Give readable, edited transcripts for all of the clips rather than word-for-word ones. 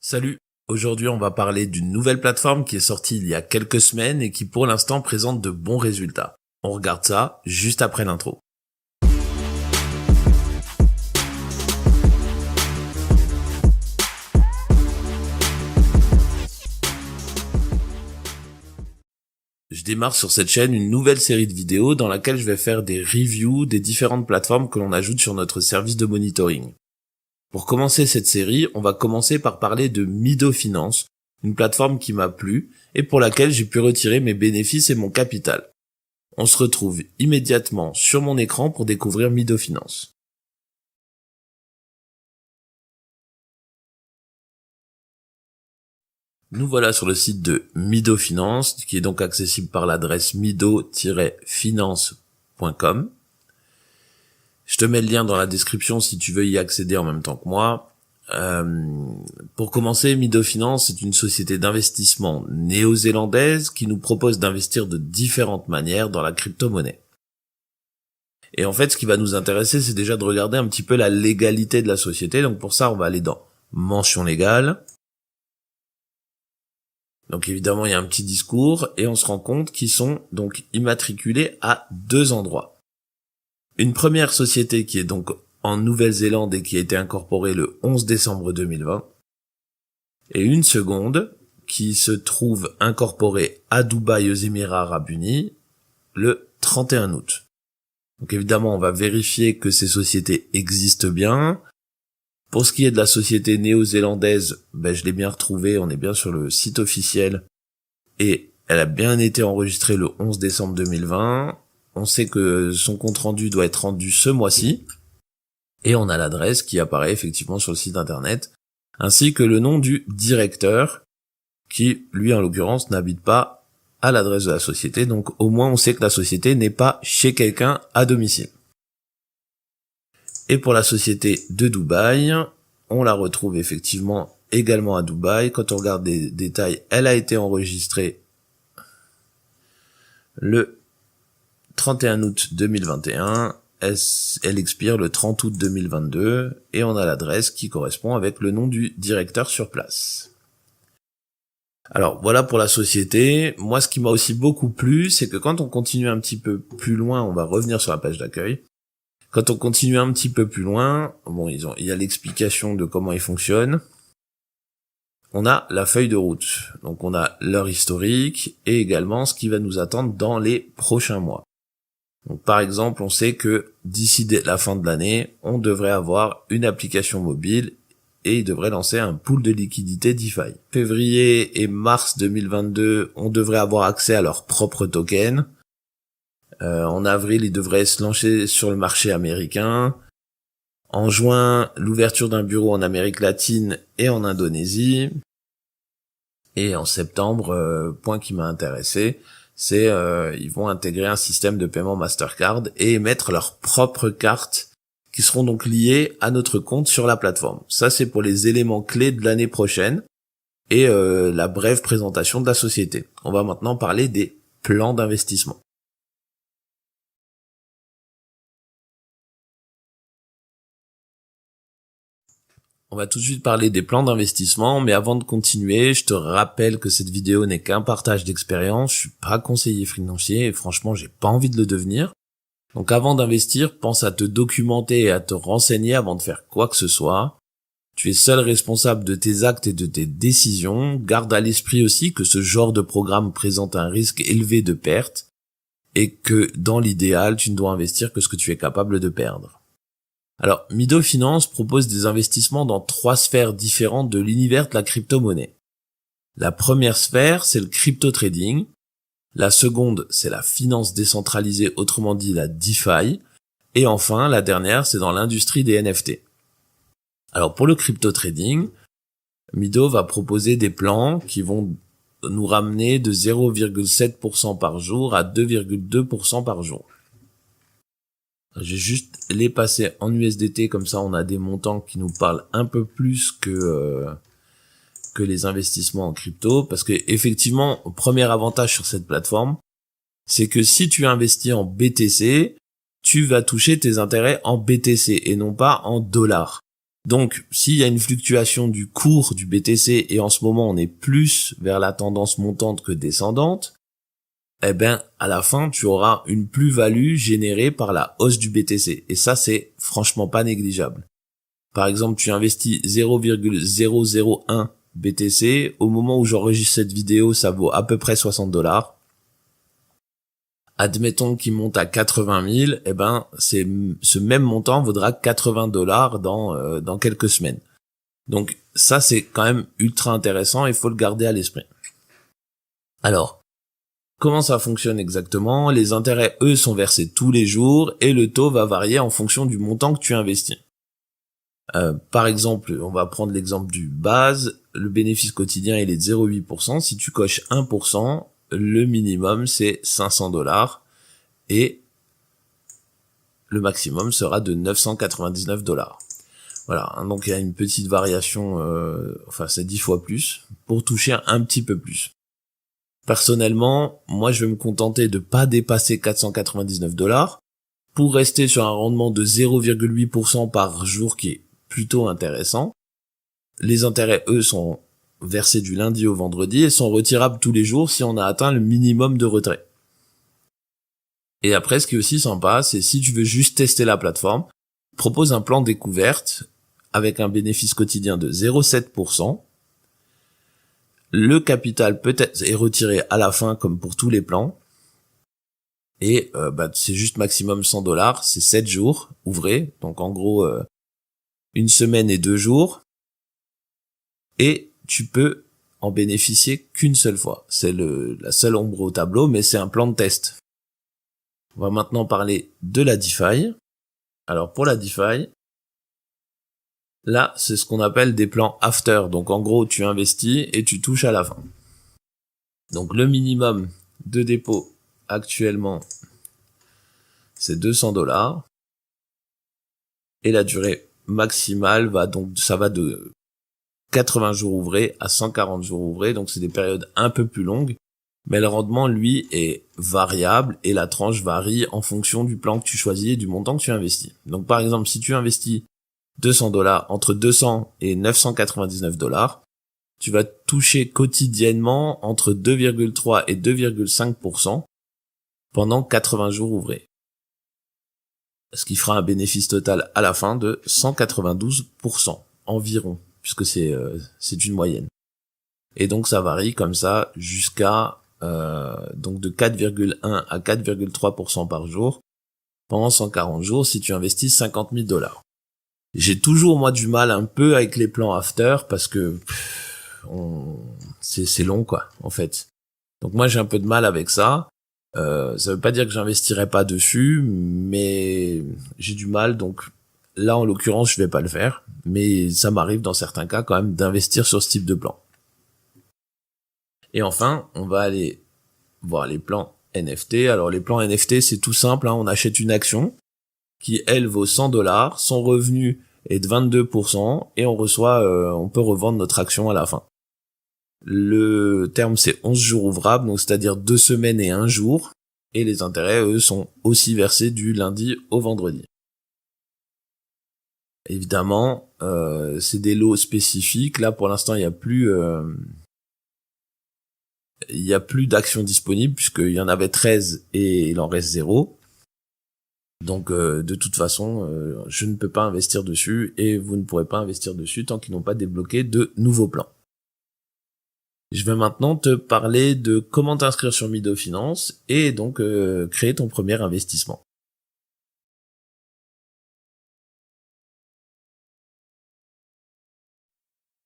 Salut, aujourd'hui on va parler d'une nouvelle plateforme qui est sortie il y a quelques semaines et qui pour l'instant présente de bons résultats. On regarde ça juste après l'intro. Je démarre sur cette chaîne une nouvelle série de vidéos dans laquelle je vais faire des reviews des différentes plateformes que l'on ajoute sur notre service de monitoring. Pour commencer cette série, on va commencer par parler de Mido Finance, une plateforme qui m'a plu et pour laquelle j'ai pu retirer mes bénéfices et mon capital. On se retrouve immédiatement sur mon écran pour découvrir Mido Finance. Nous voilà sur le site de Mido Finance, qui est donc accessible par l'adresse mido-finance.com. Je te mets le lien dans la description si tu veux y accéder en même temps que moi. Pour commencer, Mido Finance est une société d'investissement néo-zélandaise qui nous propose d'investir de différentes manières dans la crypto-monnaie. Et en fait, ce qui va nous intéresser, c'est déjà de regarder un petit peu la légalité de la société. Donc pour ça, on va aller dans Mention légale. Donc évidemment, il y a un petit discours et on se rend compte qu'ils sont donc immatriculés à deux endroits. Une première société qui est donc en Nouvelle-Zélande et qui a été incorporée le 11 décembre 2020. Et une seconde qui se trouve incorporée à Dubaï aux Émirats Arabes Unis le 31 août. Donc évidemment, on va vérifier que ces sociétés existent bien. Pour ce qui est de la société néo-zélandaise, je l'ai bien retrouvée, on est bien sur le site officiel et elle a bien été enregistrée le 11 décembre 2020. On sait que son compte-rendu doit être rendu ce mois-ci. Et on a l'adresse qui apparaît effectivement sur le site internet, ainsi que le nom du directeur, qui, lui, en l'occurrence, n'habite pas à l'adresse de la société. Donc, au moins, on sait que la société n'est pas chez quelqu'un à domicile. Et pour la société de Dubaï, on la retrouve effectivement également à Dubaï. Quand on regarde des détails, elle a été enregistrée le 31 août 2021, elle expire le 30 août 2022 et on a l'adresse qui correspond avec le nom du directeur sur place. Alors voilà pour la société. Moi, ce qui m'a aussi beaucoup plu, c'est que quand on continue un petit peu plus loin, on va revenir sur la page d'accueil. Quand on continue un petit peu plus loin, il y a l'explication de comment ils fonctionnent. On a la feuille de route. Donc on a leur historique et également ce qui va nous attendre dans les prochains mois. Donc, par exemple, on sait que d'ici la fin de l'année, on devrait avoir une application mobile et ils devraient lancer un pool de liquidité DeFi. Février et mars 2022, on devrait avoir accès à leur propre token. En avril, ils devraient se lancer sur le marché américain. En juin, l'ouverture d'un bureau en Amérique latine et en Indonésie. Et en septembre, point qui m'a intéressé, c'est ils vont intégrer un système de paiement Mastercard et émettre leurs propres cartes qui seront donc liées à notre compte sur la plateforme. Ça, c'est pour les éléments clés de l'année prochaine et la brève présentation de la société. On va maintenant parler des plans d'investissement. On va tout de suite parler des plans d'investissement, mais avant de continuer, je te rappelle que cette vidéo n'est qu'un partage d'expérience. Je suis pas conseiller financier et franchement, j'ai pas envie de le devenir. Donc avant d'investir, pense à te documenter et à te renseigner avant de faire quoi que ce soit. Tu es seul responsable de tes actes et de tes décisions. Garde à l'esprit aussi que ce genre de programme présente un risque élevé de perte et que dans l'idéal, tu ne dois investir que ce que tu es capable de perdre. Alors, Mido Finance propose des investissements dans 3 sphères différentes de l'univers de la crypto-monnaie. La première sphère, c'est le crypto-trading. La seconde, c'est la finance décentralisée, autrement dit la DeFi. Et enfin, la dernière, c'est dans l'industrie des NFT. Alors, pour le crypto-trading, Mido va proposer des plans qui vont nous ramener de 0,7% par jour à 2,2% par jour. Je vais juste les passer en USDT, comme ça on a des montants qui nous parlent un peu plus que les investissements en crypto, parce que effectivement, premier avantage sur cette plateforme, c'est que si tu investis en BTC, tu vas toucher tes intérêts en BTC et non pas en dollars. Donc, s'il y a une fluctuation du cours du BTC et en ce moment on est plus vers la tendance montante que descendante, eh ben, à la fin, tu auras une plus-value générée par la hausse du BTC. Et ça, c'est franchement pas négligeable. Par exemple, tu investis 0,001 BTC. Au moment où j'enregistre cette vidéo, ça vaut à peu près $60. Admettons qu'il monte à 80 000, eh ben, ce même montant vaudra $80 dans quelques semaines. Donc, ça, c'est quand même ultra intéressant, il faut le garder à l'esprit. Alors, comment ça fonctionne exactement? Les intérêts, eux, sont versés tous les jours et le taux va varier en fonction du montant que tu investis. Par exemple, on va prendre l'exemple du base. Le bénéfice quotidien, il est de 0,8%. Si tu coches 1%, le minimum, c'est $500 et le maximum sera de $999. Voilà, donc il y a une petite variation, c'est 10 fois plus, pour toucher un petit peu plus. Personnellement, moi je vais me contenter de pas dépasser $499 pour rester sur un rendement de 0,8% par jour qui est plutôt intéressant. Les intérêts, eux, sont versés du lundi au vendredi et sont retirables tous les jours si on a atteint le minimum de retrait. Et après, ce qui est aussi sympa, c'est si tu veux juste tester la plateforme, propose un plan découverte avec un bénéfice quotidien de 0,7%. Le capital peut-être est retiré à la fin comme pour tous les plans. Et c'est juste maximum $100, c'est 7 jours ouvrés. Donc en gros, une semaine et 2 jours. Et tu peux en bénéficier qu'une seule fois. C'est la seule ombre au tableau, mais c'est un plan de test. On va maintenant parler de la DeFi. Alors pour la DeFi, là, c'est ce qu'on appelle des plans after. Donc en gros, tu investis et tu touches à la fin. Donc le minimum de dépôt actuellement, c'est $200. Et la durée maximale va de 80 jours ouvrés à 140 jours ouvrés. Donc c'est des périodes un peu plus longues. Mais le rendement, lui, est variable et la tranche varie en fonction du plan que tu choisis et du montant que tu investis. Donc par exemple, si tu investis $200, entre 200 et $999, tu vas toucher quotidiennement entre 2,3 et 2,5% pendant 80 jours ouvrés. Ce qui fera un bénéfice total à la fin de 192% environ, puisque c'est une moyenne. Et donc ça varie comme ça jusqu'à donc de 4,1 à 4,3% par jour pendant 140 jours si tu investis $50 000. J'ai toujours moi du mal un peu avec les plans after parce que c'est long quoi en fait. Donc moi j'ai un peu de mal avec ça. Ça veut pas dire que j'investirai pas dessus, mais j'ai du mal. Donc là en l'occurrence je vais pas le faire, mais ça m'arrive dans certains cas quand même d'investir sur ce type de plan. Et enfin on va aller voir les plans NFT. Alors les plans NFT c'est tout simple, hein. On achète une action qui elle vaut $100, son revenu est de 22% et on peut revendre notre action à la fin. Le terme c'est 11 jours ouvrables, donc c'est-à-dire 2 semaines et 1 jour, et les intérêts eux sont aussi versés du lundi au vendredi. Évidemment, c'est des lots spécifiques. Là pour l'instant il y a plus d'actions disponibles puisqu'il y en avait 13 et il en reste 0. Donc de toute façon, je ne peux pas investir dessus et vous ne pourrez pas investir dessus tant qu'ils n'ont pas débloqué de nouveaux plans. Je vais maintenant te parler de comment t'inscrire sur Mido Finance et donc créer ton premier investissement.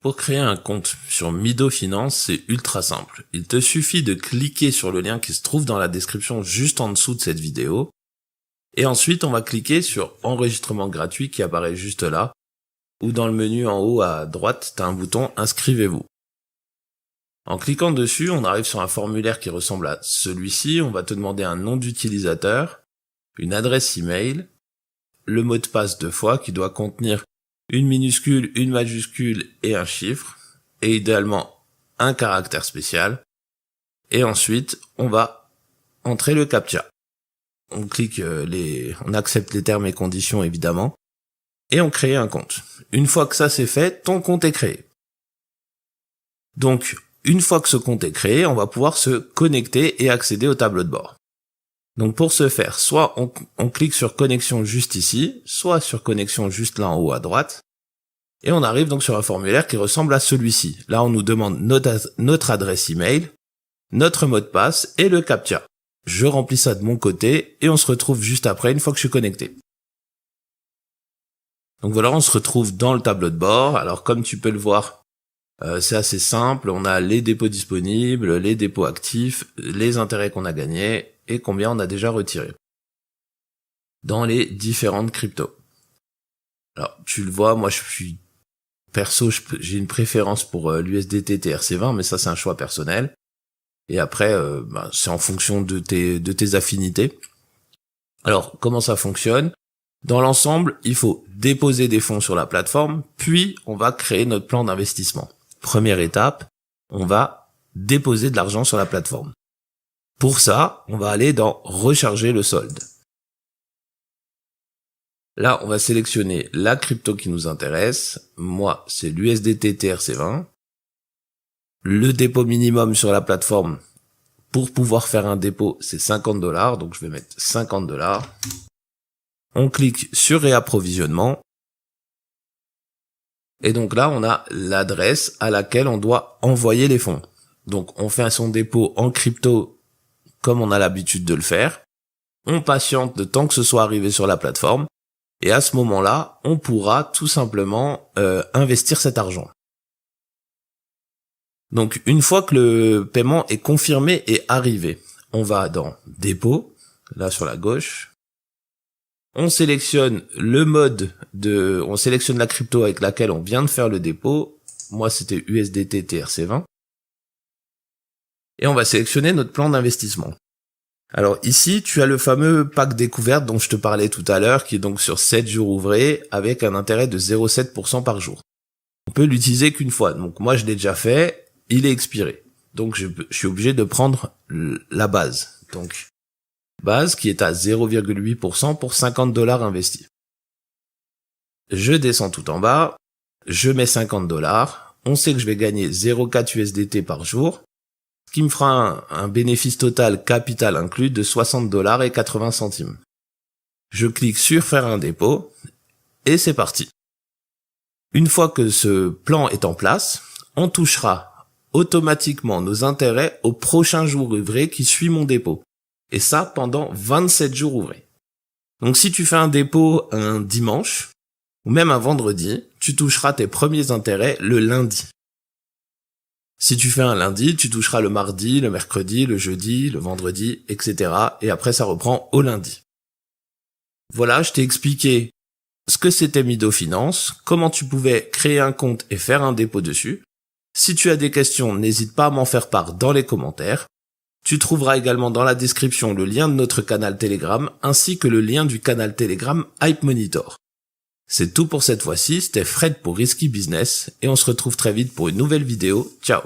Pour créer un compte sur Mido Finance, c'est ultra simple. Il te suffit de cliquer sur le lien qui se trouve dans la description juste en dessous de cette vidéo. Et ensuite, on va cliquer sur enregistrement gratuit qui apparaît juste là, ou dans le menu en haut à droite, tu as un bouton inscrivez-vous. En cliquant dessus, on arrive sur un formulaire qui ressemble à celui-ci. On va te demander un nom d'utilisateur, une adresse email, le mot de passe 2 fois qui doit contenir une minuscule, une majuscule et un chiffre, et idéalement un caractère spécial. Et ensuite, on va entrer le CAPTCHA. On clique on accepte les termes et conditions évidemment. et on crée un compte. Une fois que ça c'est fait, ton compte est créé. Donc, une fois que ce compte est créé, on va pouvoir se connecter et accéder au tableau de bord. Donc pour ce faire, soit on clique sur connexion juste ici, soit sur connexion juste là en haut à droite, et on arrive donc sur un formulaire qui ressemble à celui-ci. Là, on nous demande notre adresse email, notre mot de passe et le CAPTCHA. Je remplis ça de mon côté et on se retrouve juste après une fois que je suis connecté. Donc voilà, on se retrouve dans le tableau de bord. Alors comme tu peux le voir, c'est assez simple. On a les dépôts disponibles, les dépôts actifs, les intérêts qu'on a gagnés et combien on a déjà retiré dans les différentes cryptos. Alors tu le vois, moi je suis perso, j'ai une préférence pour l'USDT TRC20, mais ça c'est un choix personnel. Et après, c'est en fonction de tes affinités. Alors comment ça fonctionne ? Dans l'ensemble, il faut déposer des fonds sur la plateforme, puis on va créer notre plan d'investissement. Première étape, on va déposer de l'argent sur la plateforme. Pour ça, on va aller dans « Recharger le solde ». Là, on va sélectionner la crypto qui nous intéresse. Moi, c'est l'USDT TRC20. Le dépôt minimum sur la plateforme, pour pouvoir faire un dépôt, c'est $50. Donc, je vais mettre $50. On clique sur réapprovisionnement. Et donc là, on a l'adresse à laquelle on doit envoyer les fonds. Donc, on fait son dépôt en crypto comme on a l'habitude de le faire. On patiente le temps que ce soit arrivé sur la plateforme. Et à ce moment-là, on pourra tout simplement investir cet argent. Donc, une fois que le paiement est confirmé et arrivé, on va dans « Dépôt », là sur la gauche. On sélectionne le mode on sélectionne la crypto avec laquelle on vient de faire le dépôt. Moi, c'était USDT TRC20. Et on va sélectionner notre plan d'investissement. Alors ici, tu as le fameux pack découverte dont je te parlais tout à l'heure, qui est donc sur 7 jours ouvrés, avec un intérêt de 0,7% par jour. On peut l'utiliser qu'une fois. Donc moi, je l'ai déjà fait, il est expiré. Donc je suis obligé de prendre la base. Donc base qui est à 0,8% pour $50 investis. Je descends tout en bas, je mets $50. On sait que je vais gagner 0,4 USDT par jour, ce qui me fera un bénéfice total capital inclus de $60,80. Je clique sur faire un dépôt et c'est parti. Une fois que ce plan est en place, on touchera automatiquement nos intérêts au prochain jour ouvré qui suit mon dépôt. Et ça pendant 27 jours ouvrés. Donc si tu fais un dépôt un dimanche, ou même un vendredi, tu toucheras tes premiers intérêts le lundi. Si tu fais un lundi, tu toucheras le mardi, le mercredi, le jeudi, le vendredi, etc. Et après ça reprend au lundi. Voilà, je t'ai expliqué ce que c'était Mido Finance, comment tu pouvais créer un compte et faire un dépôt dessus. Si tu as des questions, n'hésite pas à m'en faire part dans les commentaires. Tu trouveras également dans la description le lien de notre canal Telegram ainsi que le lien du canal Telegram Hype Monitor. C'est tout pour cette fois-ci, c'était Fred pour Risky Business et on se retrouve très vite pour une nouvelle vidéo. Ciao!